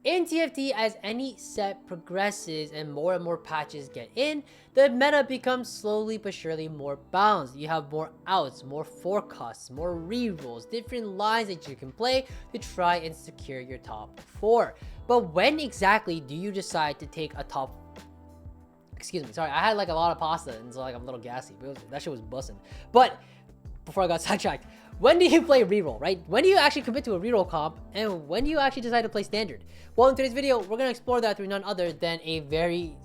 In TFT, as any set progresses and more patches get in, the meta becomes slowly but surely more balanced. You have more outs, more forecasts, more rerolls, different lines that you can play to try and secure your top 4. But when exactly do you decide to take a top... Excuse me, sorry, I had like a lot of pasta and so like I'm a little gassy. That shit was busting. But before I got sidetracked, when do you play reroll, right? When do you actually commit to a reroll comp, and when do you actually decide to play standard? Well, in today's video, we're gonna explore that through none other than a very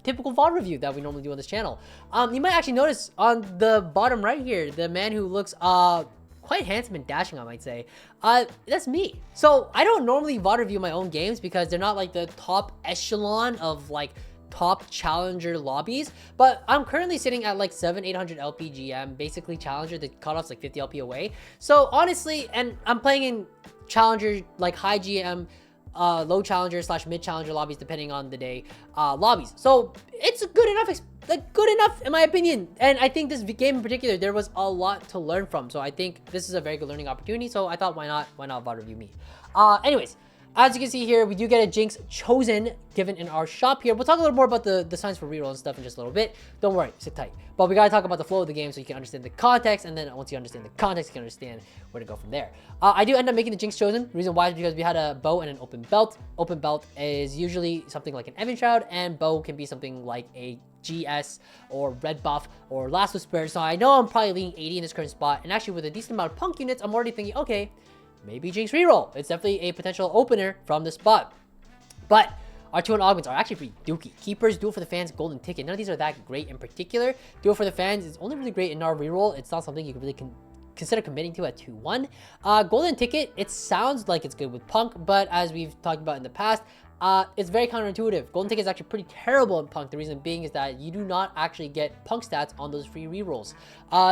typical VOD review that we normally do on this channel. You might actually notice on the bottom right here, the man who looks quite handsome and dashing, I might say. That's me. So I don't normally VOD review my own games because they're not like the top echelon of like top challenger lobbies, but I'm currently sitting at like 700-800 LPGM, basically challenger. The cutoff's like 50 LP away. So honestly, and I'm playing in challenger, like high GM, low challenger / mid challenger lobbies, depending on the day, lobbies. So it's good enough in my opinion. And I think this game in particular, there was a lot to learn from. So I think this is a very good learning opportunity. So I thought, why not VOD review me? Anyways, as you can see here, we do get a Jinx chosen given in our shop here. We'll talk a little more about the signs for reroll and stuff in just a little bit. Don't worry, sit tight. But we gotta talk about the flow of the game so you can understand the context, and then once you understand the context, you can understand where to go from there. I do end up making the Jinx chosen. The reason why is because we had a bow and an open belt. Open belt is usually something like an Evan Shroud, and bow can be something like a GS or red buff or last whisper. So I know I'm probably leaning 80 in this current spot, and actually with a decent amount of punk units, I'm already thinking, okay, maybe Jinx reroll. It's definitely a potential opener from this spot. But our 2 augments are actually pretty dookie. Keepers, do it for the fans, golden ticket. None of these are that great in particular. Do it for the fans is only really great in our reroll. It's not something you can really consider committing to at 2-1. Golden ticket, it sounds like it's good with punk, but as we've talked about in the past, it's very counterintuitive. Golden ticket is actually pretty terrible in punk. The reason being is that you do not actually get punk stats on those free rerolls.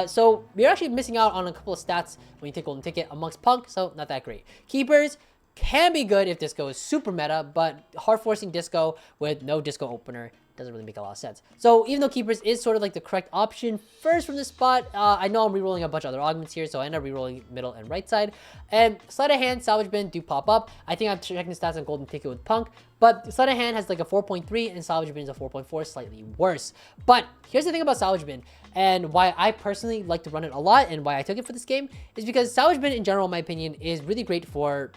So you're actually missing out on a couple of stats when you take golden ticket amongst punk, so not that great. Keepers can be good if disco is super meta, but hard forcing disco with no disco opener doesn't really make a lot of sense. So even though keepers is sort of like the correct option first from this spot, I know I'm rerolling a bunch of other augments here, so I end up rerolling middle and right side. And sleight of hand, salvage bin do pop up. I think I'm checking stats on golden ticket with punk, but sleight of hand has like a 4.3 and salvage bin is a 4.4, slightly worse. But here's the thing about salvage bin, and why I personally like to run it a lot and why I took it for this game is because salvage bin in general, in my opinion, is really great for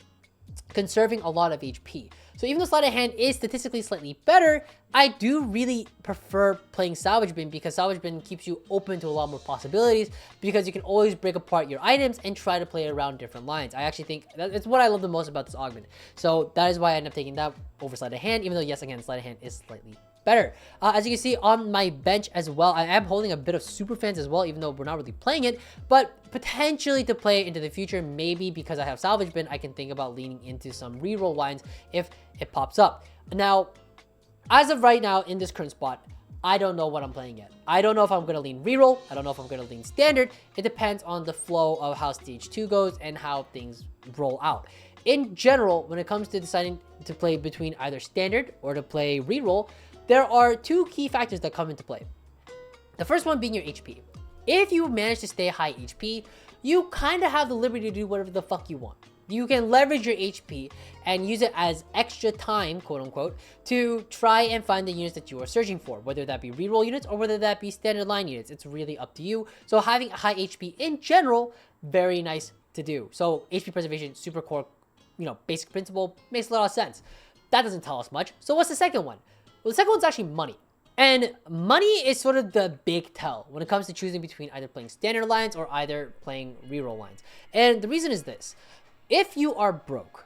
conserving a lot of HP. So even though sleight of hand is statistically slightly better, I do really prefer playing salvage bin because salvage bin keeps you open to a lot more possibilities because you can always break apart your items and try to play around different lines. I actually think that's what I love the most about this augment. So that is why I end up taking that over sleight of hand, even though yes, again, sleight of hand is slightly better. As you can see on my bench as well, I am holding a bit of super fans as well, even though we're not really playing it, but potentially to play into the future, maybe because I have salvage bin, I can think about leaning into some reroll lines if it pops up. Now, as of right now in this current spot, I don't know what I'm playing yet. I don't know if I'm going to lean reroll. I don't know if I'm going to lean standard. It depends on the flow of how stage 2 goes and how things roll out. In general, when it comes to deciding to play between either standard or to play reroll, there are 2 key factors that come into play. The first one being your HP. If you manage to stay high HP, you kind of have the liberty to do whatever the fuck you want. You can leverage your HP and use it as extra time, quote unquote, to try and find the units that you are searching for, whether that be reroll units or whether that be standard line units. It's really up to you. So having high HP in general, very nice to do. So HP preservation, super core, basic principle, makes a lot of sense. That doesn't tell us much. So what's the second one? Well, the second one's actually money. And money is sort of the big tell when it comes to choosing between either playing standard lines or either playing reroll lines. And the reason is this. If you are broke,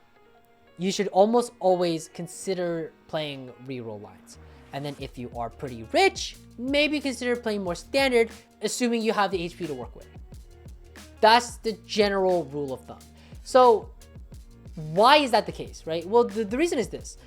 you should almost always consider playing reroll lines. And then if you are pretty rich, maybe consider playing more standard, assuming you have the HP to work with. That's the general rule of thumb. So why is that the case, right? Well, the reason is this.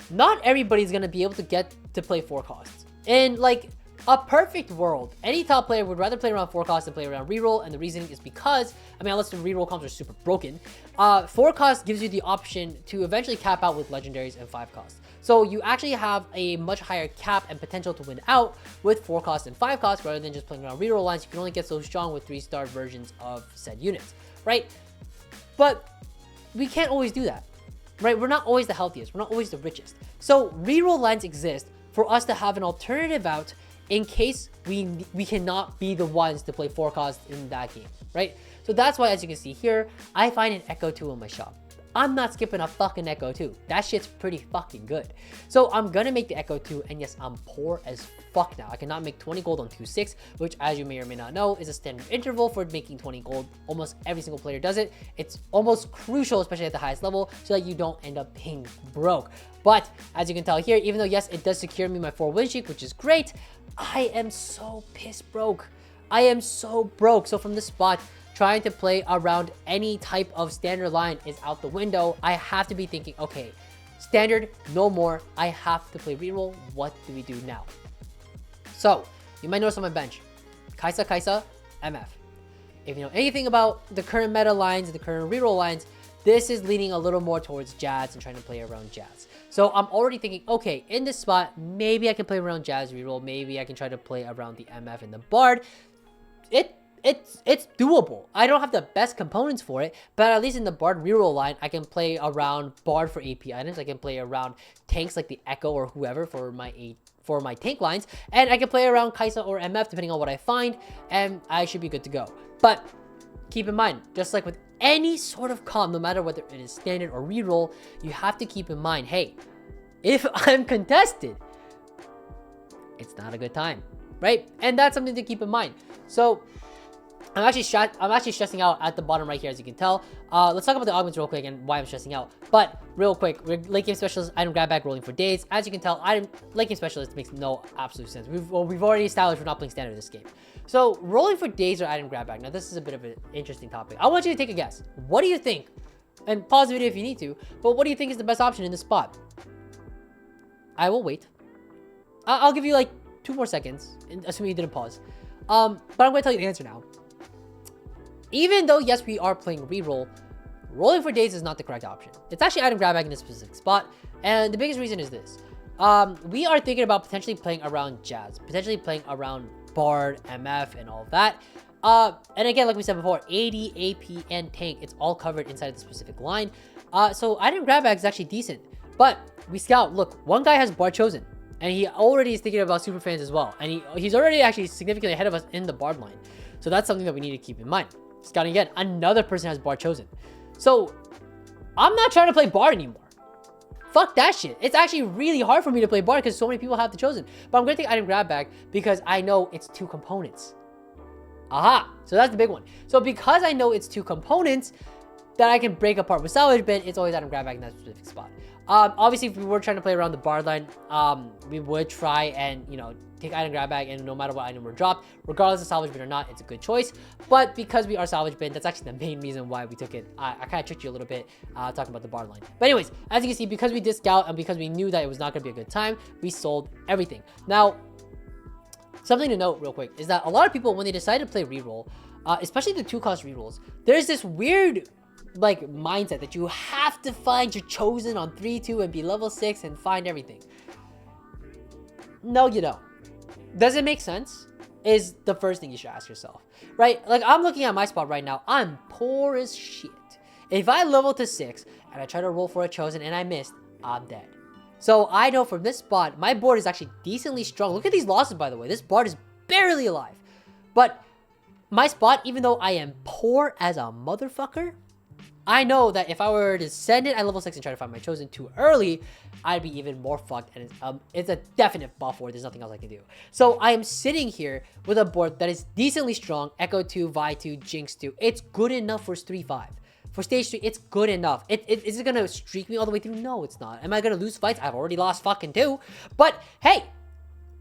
Not everybody's going to be able to get to play 4 costs. In like a perfect world, any top player would rather play around 4 costs than play around reroll, and the reasoning is because, unless the reroll comps are super broken, 4 costs gives you the option to eventually cap out with legendaries and 5 costs. So you actually have a much higher cap and potential to win out with 4 costs and 5 costs rather than just playing around reroll lines. You can only get so strong with 3-star versions of said units, right? But we can't always do that. right? We're not always the healthiest. We're not always the richest. So reroll lines exist for us to have an alternative out in case we cannot be the ones to play 4 costs in that game, right? So that's why, as you can see here, I find an Echo 2 in my shop. I'm not skipping a fucking Echo 2. That shit's pretty fucking good. So I'm gonna make the Echo 2, and yes, I'm poor as fuck now. I cannot make 20 gold on 2.6, which, as you may or may not know, is a standard interval for making 20 gold. Almost every single player does it. It's almost crucial, especially at the highest level, so that you don't end up being broke. But as you can tell here, even though yes, it does secure me my 4 win streak, which is great, I am so piss broke. I am so broke. So from this spot, trying to play around any type of standard line is out the window. I have to be thinking, okay, standard, no more. I have to play reroll. What do we do now? So you might notice on my bench, Kaisa, MF. If you know anything about the current meta lines and the current reroll lines, this is leaning a little more towards Jazz and trying to play around Jazz. So I'm already thinking, okay, in this spot, maybe I can play around Jazz reroll. Maybe I can try to play around the MF and the Bard. It's doable. I don't have the best components for it, but at least in the Bard reroll line, I can play around Bard for AP items. I can play around tanks like the Echo or whoever for my tank lines, and I can play around Kaisa or MF depending on what I find, and I should be good to go. But keep in mind, just like with any sort of comp, no matter whether it is standard or reroll, you have to keep in mind, hey, if I'm contested, it's not a good time, right? And that's something to keep in mind. So I'm actually stressing out at the bottom right here, as you can tell. Let's talk about the augments real quick and why I'm stressing out. But real quick, late game specialist, item grab bag, rolling for days. As you can tell, late game specialist makes no absolute sense. We've already established we're not playing standard this game. So rolling for days or item grab bag. Now this is a bit of an interesting topic. I want you to take a guess. What do you think? And pause the video if you need to. But what do you think is the best option in this spot? I will wait. I'll give you like 2 more seconds, assuming you didn't pause. But I'm going to tell you the answer now. Even though, yes, we are playing reroll, rolling for days is not the correct option. It's actually item grab bag in this specific spot. And the biggest reason is this. We are thinking about potentially playing around Jazz, potentially playing around Bard, MF, and all of that. And again, like we said before, AD, AP, and tank, it's all covered inside of the specific line. So item grab bag is actually decent. But we scout, look, one guy has Bard chosen. And he already is thinking about super fans as well. And he's already actually significantly ahead of us in the Bard line. So that's something that we need to keep in mind. Scouting again, another person has Bard chosen. So I'm not trying to play Bard anymore. Fuck that shit. It's actually really hard for me to play Bard because so many people have the chosen. But I'm going to take item grab bag because I know it's 2 components. Aha. So that's the big one. So because I know it's 2 components that I can break apart with salvage bin, it's always item grab bag in that specific spot. Obviously, if we were trying to play around the Bard line, we would try and, you know, take item grab bag, and no matter what item were dropped, regardless of salvage bin or not, it's a good choice. But because we are salvage bin, that's actually the main reason why we took it. I kind of tricked you a little bit talking about the Bard line. But anyways, as you can see, because we did scout and because we knew that it was not going to be a good time, we sold everything. Now, something to note real quick is that a lot of people, when they decide to play reroll, especially the 2-cost rerolls, there's this weird like mindset that you have to find your chosen on 3-2 and be level 6 and find everything. No, you don't. Does it make sense? Is the first thing you should ask yourself, right? Like, I'm looking at my spot right now. I'm poor as shit. If I level to 6 and I try to roll for a chosen and I missed, I'm dead. So I know from this spot, my board is actually decently strong. Look at these losses, by the way. This board is barely alive. But my spot, even though I am poor as a motherfucker, I know that if I were to send it at level 6 and try to find my chosen too early, I'd be even more fucked. And it's a definite buff board. There's nothing else I can do. So I am sitting here with a board that is decently strong. Echo 2, Vi 2, Jinx 2. It's good enough for 3-5. For stage 3, it's good enough. Is it going to streak me all the way through? No, it's not. Am I going to lose fights? I've already lost fucking 2. But hey,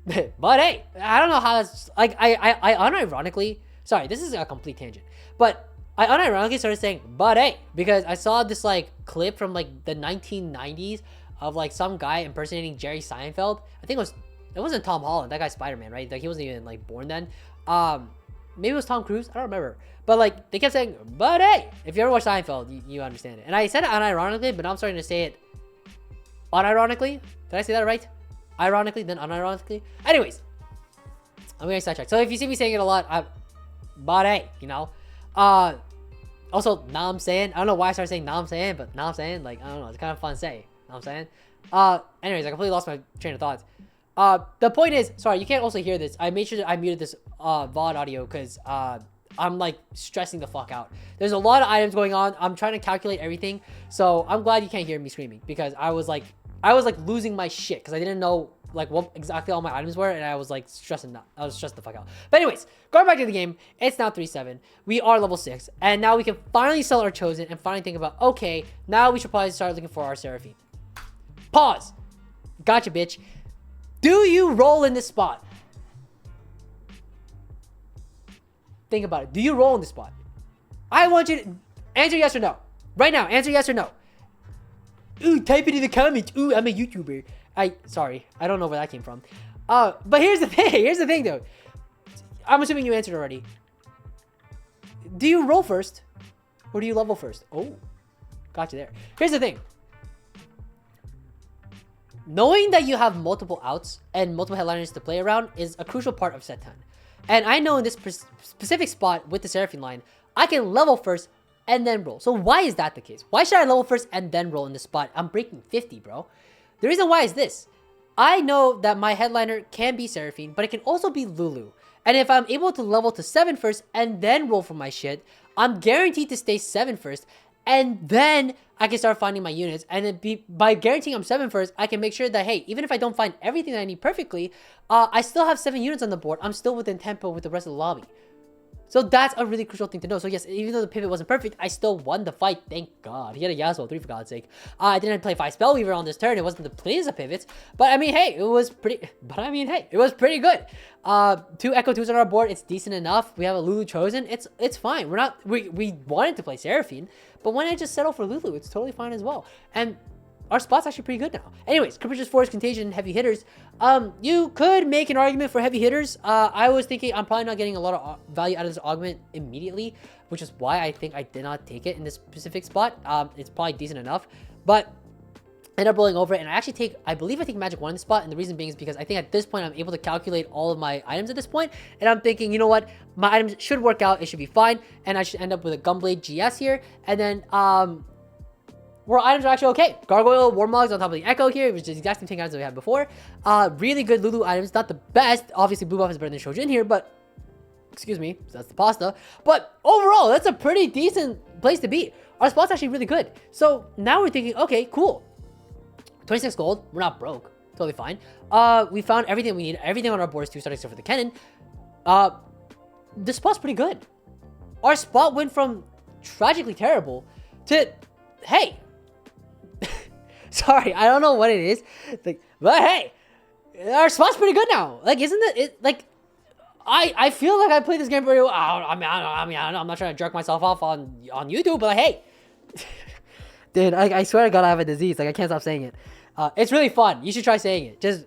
I don't know how that's... Like, I unironically... Sorry, this is a complete tangent. But I unironically started saying, but hey, because I saw this like clip from like the 1990s of like some guy impersonating Jerry Seinfeld. I think it wasn't Tom Holland, that guy's Spider-Man, right? Like he wasn't even like born then. Maybe it was Tom Cruise, I don't remember. But like they kept saying, but hey, if you ever watch Seinfeld, you understand it. And I said it unironically, but now I'm starting to say it unironically. Did I say that right? Ironically, then unironically. Anyways, I'm getting sidetracked. So if you see me saying it a lot, but hey, you know. Also, now I'm saying, I don't know why I started saying now I'm saying, but now I'm saying, like, I don't know, it's kind of fun to say. Know what I'm saying? Anyways, I completely lost my train of thoughts. The point is, sorry, you can't also hear this. I made sure that I muted this VOD audio because I'm like stressing the fuck out. There's a lot of items going on. I'm trying to calculate everything. So I'm glad you can't hear me screaming because I was like losing my shit because I didn't know like what exactly all my items were, and I was like stressing out. I was stressed the fuck out. But anyways, going back to the game, it's now 3-7. We are level 6, and now we can finally sell our chosen and finally think about, okay, now we should probably start looking for our Seraphine. Pause. Gotcha, bitch. Do you roll in this spot? Think about it. Do you roll in this spot? I want you to answer yes or no. Right now, answer yes or no. Ooh, type it in the comments. Ooh, I'm a YouTuber. Sorry, I don't know where that came from. But here's the thing. Here's the thing, though. I'm assuming you answered already. Do you roll first, or do you level first? Oh, gotcha there. Here's the thing. Knowing that you have multiple outs and multiple headliners to play around is a crucial part of set 10. And I know in this specific spot with the Seraphine line, I can level first and then roll. So why is that the case? Why should I level first and then roll in this spot? I'm breaking 50, bro. The reason why is this. I know that my headliner can be Seraphine, but it can also be Lulu. And if I'm able to level to 7 first and then roll for my shit, I'm guaranteed to stay 7 first. And then I can start finding my units. And by guaranteeing I'm 7 first, I can make sure that, hey, even if I don't find everything that I need perfectly, I still have 7 units on the board. I'm still within tempo with the rest of the lobby. So that's a really crucial thing to know. So yes, even though the pivot wasn't perfect, I still won the fight. Thank God. He had a Yasuo 3 for God's sake. I didn't play 5 Spellweaver on this turn. It wasn't the cleanest of pivots. But I mean, hey, it was pretty good. 2 Echo 2s on our board. It's decent enough. We have a Lulu chosen. It's fine. We wanted to play Seraphine, but why not just settle for Lulu? It's totally fine as well. And our spot's actually pretty good now. Anyways, Capricious Force, Contagion, heavy hitters. You could make an argument for heavy hitters. I was thinking I'm probably not getting a lot of value out of this augment immediately, which is why I think I did not take it in this specific spot. It's probably decent enough, but I end up rolling over it, and I believe I take Magic 1 in the spot, and the reason being is because I think at this point I'm able to calculate all of my items at this point, and I'm thinking, you know what, my items should work out, it should be fine, and I should end up with a Gunblade GS here, and then where items are actually okay. Gargoyle, Warmogs on top of the Echo here, which is the exact same thing items that we had before. Really good Lulu items, not the best. Obviously, Blue Buff is better than Shojin here, but excuse me, that's the pasta. But overall, that's a pretty decent place to be. Our spot's actually really good. So now we're thinking, okay, cool. 26 gold, we're not broke, totally fine. We found everything we need. Everything on our board is 2-star except for the cannon. This spot's pretty good. Our spot went from tragically terrible to, hey. Sorry, I don't know what it is, like, but hey, our spot's pretty good now. Like, isn't it? Like, I feel like I played this game pretty well. I mean, I'm not trying to jerk myself off on YouTube, but like, hey, dude, I swear to God, I have a disease. Like, I can't stop saying it. It's really fun. You should try saying it. Just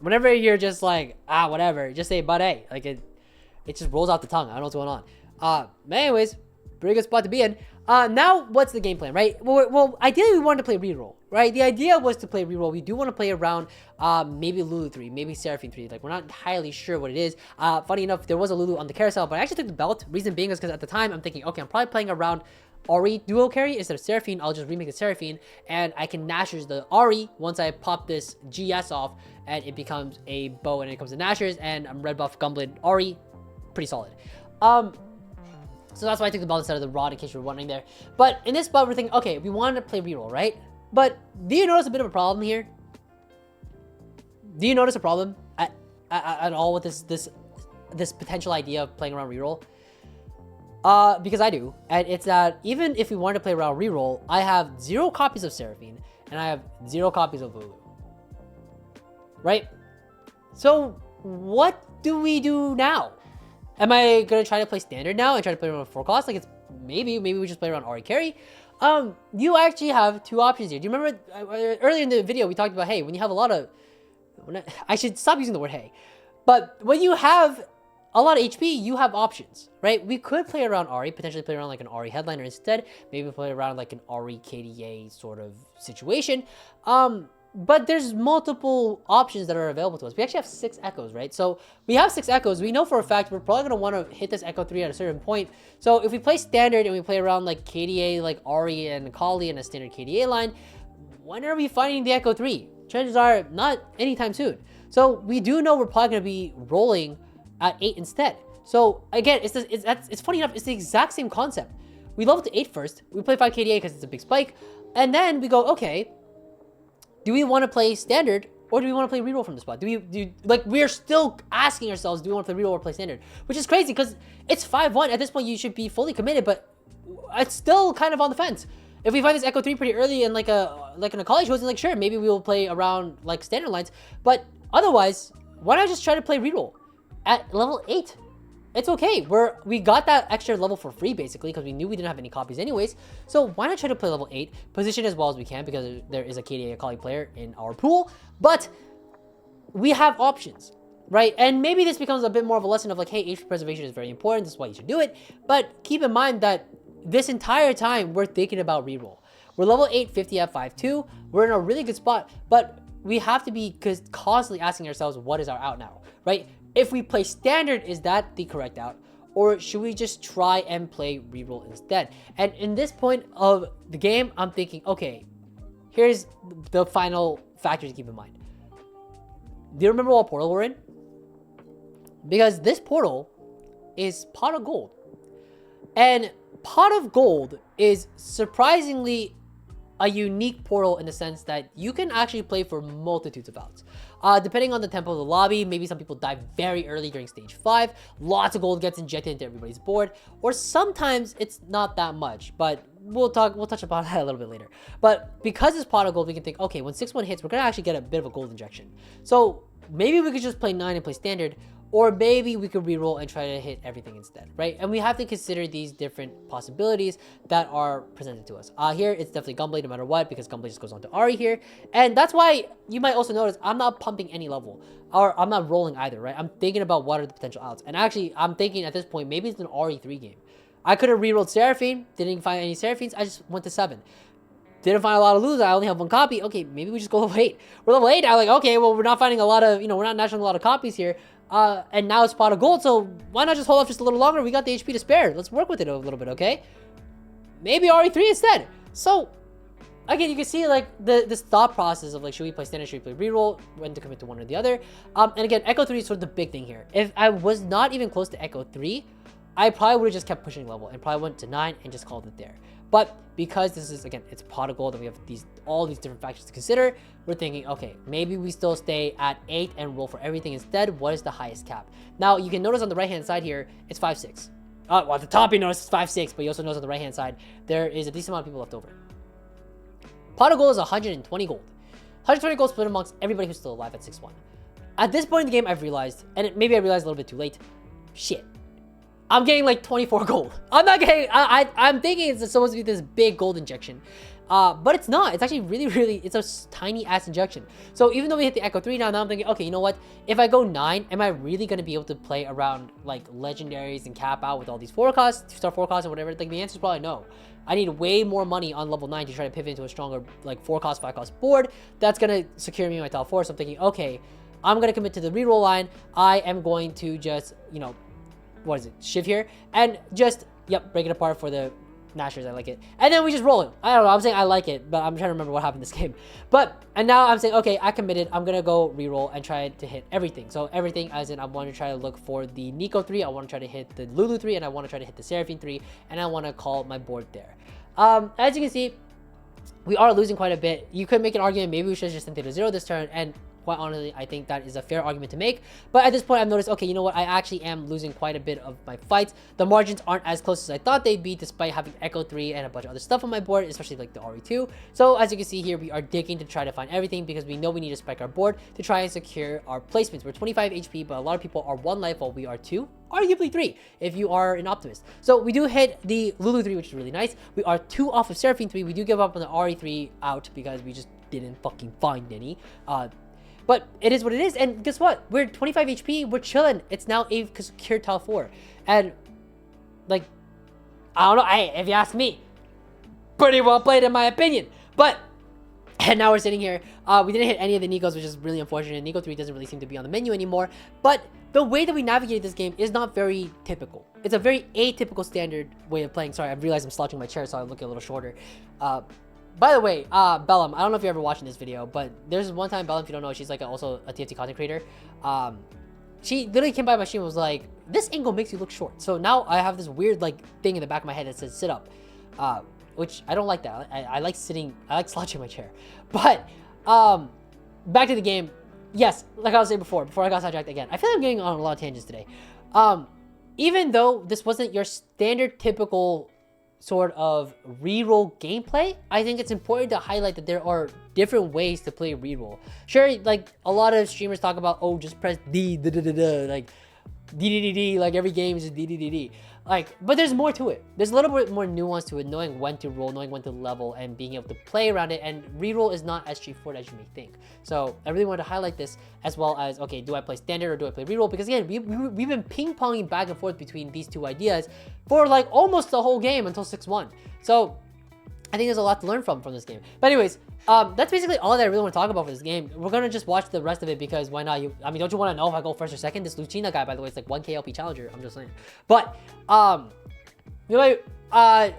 whenever you're just like whatever, just say but hey. Like it just rolls off the tongue. I don't know what's going on. But anyways, pretty good spot to be in. Now, what's the game plan, right? Well, ideally, we wanted to play Reroll, right? The idea was to play Reroll. We do want to play around maybe Lulu 3, maybe Seraphine 3. Like, we're not entirely sure what it is. Funny enough, there was a Lulu on the carousel, but I actually took the belt. Reason being is because at the time, I'm thinking, okay, I'm probably playing around Ori duo carry instead of Seraphine. I'll just remake the Seraphine, and I can Nashers the Ori once I pop this GS off, and it becomes a bow, and it comes to Nashers, and I'm red buff Gunblade Ori. Pretty solid. So that's why I took the belt instead of the rod, in case you were wondering there. But in this spot, we're thinking, okay, we wanted to play Reroll, right? But do you notice a bit of a problem here? Do you notice a problem at all with this potential idea of playing around Reroll? Because I do. And it's that even if we wanted to play around Reroll, I have 0 copies of Seraphine, and I have 0 copies of Lulu. Right? So what do we do now? Am I gonna try to play standard now and try to play around 4 costs? Like, it's maybe we just play around Ori carry. You actually have 2 options here. Do you remember earlier in the video we talked about, hey, when you have a lot of, I should stop using the word hey, but when you have a lot of HP, you have options, right? We could play around Ori, potentially play around like an Ori headliner instead. Maybe play around like an Ori KDA sort of situation. But there's multiple options that are available to us. We actually have 6 echoes, right? So we have 6 echoes. We know for a fact we're probably gonna want to hit this echo 3 at a certain point. So if we play standard and we play around like KDA, like Ari and Kali in a standard KDA line, when are we finding the echo 3? Chances are not anytime soon. So we do know we're probably gonna be rolling at 8 instead. So again, it's funny enough, it's the exact same concept. We level to 8 first. We play 5 KDA because it's a big spike, and then we go, okay, do we want to play standard or do we want to play reroll from the spot? We're still asking ourselves, do we want to play reroll or play standard? Which is crazy because it's 5-1. At this point, you should be fully committed, but it's still kind of on the fence. If we find this Echo 3 pretty early in like in a college host, like sure, maybe we will play around like standard lines. But otherwise, why not just try to play reroll at level 8? It's okay. We got that extra level for free, basically, because we knew we didn't have any copies anyways. So why not try to play level 8, position as well as we can, because there is a KDA Akali player in our pool. But we have options, right? And maybe this becomes a bit more of a lesson of like, hey, HP preservation is very important. This is why you should do it. But keep in mind that this entire time, we're thinking about reroll. We're level 850 at 5-2. We're in a really good spot, but we have to be constantly asking ourselves, what is our out now, right? If we play standard, is that the correct out? Or should we just try and play reroll instead? And in this point of the game, I'm thinking, okay, here's the final factor to keep in mind. Do you remember what portal we're in? Because this portal is Pot of Gold. And Pot of Gold is surprisingly a unique portal in the sense that you can actually play for multitudes of outs. Depending on the tempo of the lobby, maybe some people die very early during stage 5, lots of gold gets injected into everybody's board, or sometimes it's not that much, but we'll touch upon that a little bit later. But because it's pot of gold, we can think, okay, when 6-1 hits, we're gonna actually get a bit of a gold injection. So maybe we could just play 9 and play standard, or maybe we could reroll and try to hit everything instead, right? And we have to consider these different possibilities that are presented to us. Here, it's definitely Gunblade no matter what, because Gunblade just goes on to Ari here. And that's why you might also notice I'm not pumping any level, or I'm not rolling either, right? I'm thinking about what are the potential outs. And actually, I'm thinking at this point, maybe it's an RE3 game. I could have rerolled Seraphine, didn't find any Seraphines, I just went to 7. Didn't find a lot of loot, I only have 1 copy. Okay, maybe we just go level 8. We're level 8, I'm like, okay, well, we're not finding a lot of, we're not nationing a lot of copies here. And now it's pot of gold, so why not just hold off just a little longer? We got the HP to spare. Let's work with it a little bit, okay? Maybe RE3 instead. So, again, you can see, like, this thought process of, like, should we play standard, should we play reroll, when to commit to one or the other. And again, Echo 3 is sort of the big thing here. If I was not even close to Echo 3, I probably would have just kept pushing level and probably went to 9 and just called it there. But because this is, again, it's pot of gold and we have all these different factors to consider, we're thinking, okay, maybe we still stay at 8 and roll for everything instead. What is the highest cap? Now, you can notice on the right-hand side here, it's 5-6. Well, at the top, you notice it's 5-6, but you also notice on the right-hand side, there is a decent amount of people left over. Pot of gold is 120 gold. 120 gold split amongst everybody who's still alive at 6-1. At this point in the game, I've realized, and maybe I realized a little bit too late, shit. I'm getting like 24 gold. I'm not getting, I'm thinking it's supposed to be this big gold injection. But it's not. It's actually really, it's a tiny ass injection. So even though we hit the Echo 3 now I'm thinking, okay, you know what? If I go 9, am I really going to be able to play around like legendaries and cap out with all these forecasts, 2-star forecasts or whatever? Like the answer is probably no. I need way more money on level 9 to try to pivot into a stronger like 4-cost, 5-cost board. That's going to secure me my top 4. So I'm thinking, okay, I'm going to commit to the reroll line. I am going to just, what is it, Shiv here, and just, break it apart for the Nashers. I like it. And then we just roll it. I don't know, I'm saying I like it, but I'm trying to remember what happened in this game. And now I'm saying, okay, I committed. I'm going to go reroll and try to hit everything. So everything as in I want to try to look for the Nico 3, I want to try to hit the Lulu 3, and I want to try to hit the Seraphine 3, and I want to call my board there. As you can see, we are losing quite a bit. You could make an argument, maybe we should just send it to 0 this turn, and quite honestly, I think that is a fair argument to make. But at this point, I've noticed, okay, you know what? I actually am losing quite a bit of my fights. The margins aren't as close as I thought they'd be, despite having Echo 3 and a bunch of other stuff on my board, especially like the RE2. So as you can see here, we are digging to try to find everything because we know we need to spike our board to try and secure our placements. We're 25 HP, but a lot of people are 1 life while we are 2. Arguably 3 if you are an optimist. So we do hit the Lulu 3, which is really nice. We are 2 off of Seraphine 3. We do give up on the RE3 out because we just didn't fucking find any. But it is what it is, and guess what? We're 25 HP, we're chilling. It's now a secure top 4. And, like, I don't know, if you ask me, pretty well played in my opinion. But, And now we're sitting here. We didn't hit any of the Nikos, which is really unfortunate. Nico 3 doesn't really seem to be on the menu anymore. But the way that we navigate this game is not very typical. It's a very atypical standard way of playing. Sorry, I realized I'm slouching my chair, so I look a little shorter. By the way, Bellum, I don't know if you're ever watching this video, but there's one time, Bellum, if you don't know, she's like also a TFT content creator. She literally came by my stream and was like, this angle makes you look short. So now I have this weird like thing in the back of my head that says sit up. Which I don't like that. I like sitting, I like slouching my chair. But back to the game. Yes, like I was saying before I got sidetracked again. I feel like I'm getting on a lot of tangents today. Even though this wasn't your standard typical sort of reroll gameplay, I think it's important to highlight that there are different ways to play reroll. Sure, like a lot of streamers talk about, oh, just press D, like D, like every game is just D. Like, but there's more to it. There's a little bit more nuance to it, knowing when to roll, knowing when to level, and being able to play around it. And reroll is not as straightforward as you may think. So I really wanted to highlight this, as well as, okay, do I play standard or do I play reroll? Because again, we've been ping-ponging back and forth between these two ideas for like almost the whole game until 6-1. So I think there's a lot to learn from this game. But anyways, that's basically all that I really want to talk about for this game. We're gonna just watch the rest of it because why not? I mean, don't you want to know if I go first or second? This Lucina guy, by the way, is like 1K LP challenger. I'm just saying. But you might, I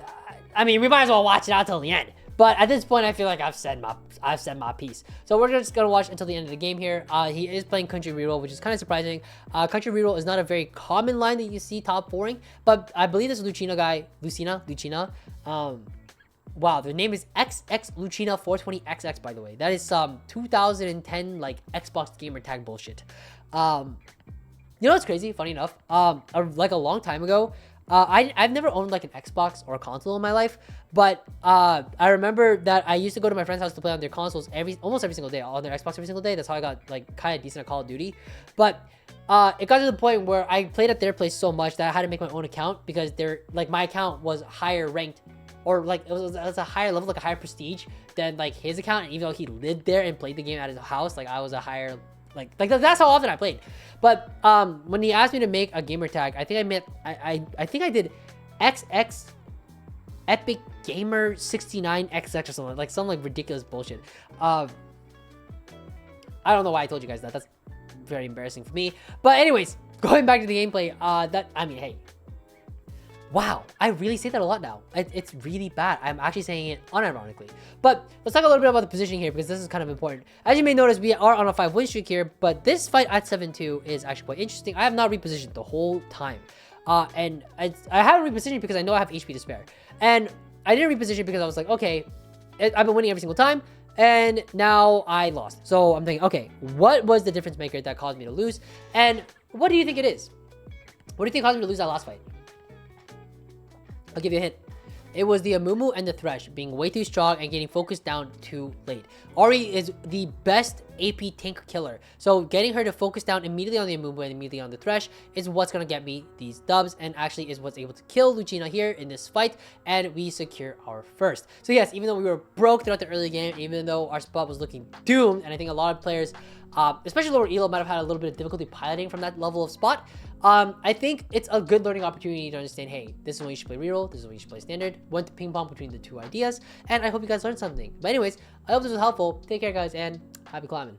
mean, we might as well watch it out till the end. But at this point, I feel like I've said my piece. So we're just gonna watch until the end of the game here. He is playing Country Reroll, which is kind of surprising. Country Reroll is not a very common line that you see top 4ing, but I believe this Lucina guy, Lucina. Wow, the name is XX Lucina 420XX, by the way. That is some 2010 like Xbox gamer tag bullshit. You know what's crazy? Funny enough, like a long time ago, I've never owned like an Xbox or a console in my life, but I remember that I used to go to my friend's house to play on their consoles almost every single day, on their Xbox every single day. That's how I got like kind of decent at Call of Duty. But it got to the point where I played at their place so much that I had to make my own account because my account was higher ranked, or like it was a higher level, like a higher prestige than like his account. And even though he lived there and played the game at his house, like I was a higher, like that's how often I played. But when he asked me to make a gamer tag, I think I think I did XX Epic Gamer 69XX or something like ridiculous bullshit. I don't know why I told you guys that. That's very embarrassing for me. But anyways, going back to the gameplay, I mean, hey. Wow, I really say that a lot now. It's really bad. I'm actually saying it unironically. But let's talk a little bit about the positioning here because this is kind of important. As you may notice, we are on a 5-win streak here, but this fight at 7-2 is actually quite interesting. I have not repositioned the whole time. And I haven't repositioned because I know I have HP to spare. And I didn't reposition because I was like, okay, I've been winning every single time, and now I lost. So I'm thinking, okay, what was the difference maker that caused me to lose? And what do you think it is? What do you think caused me to lose that last fight? I'll give you a hint. It was the Amumu and the Thresh being way too strong and getting focused down too late. Ari is the best AP tank killer. So getting her to focus down immediately on the Amumu and immediately on the Thresh is what's going to get me these dubs, and actually is what's able to kill Lucina here in this fight, and we secure our first. So yes, even though we were broke throughout the early game, even though our spot was looking doomed, and I think a lot of players, especially lower elo, might have had a little bit of difficulty piloting from that level of spot, I think it's a good learning opportunity to understand, hey, this is when you should play reroll, this is when you should play standard, when to ping pong between the two ideas, and I hope you guys learned something. But anyways, I hope this was helpful. Take care, guys, and happy climbing.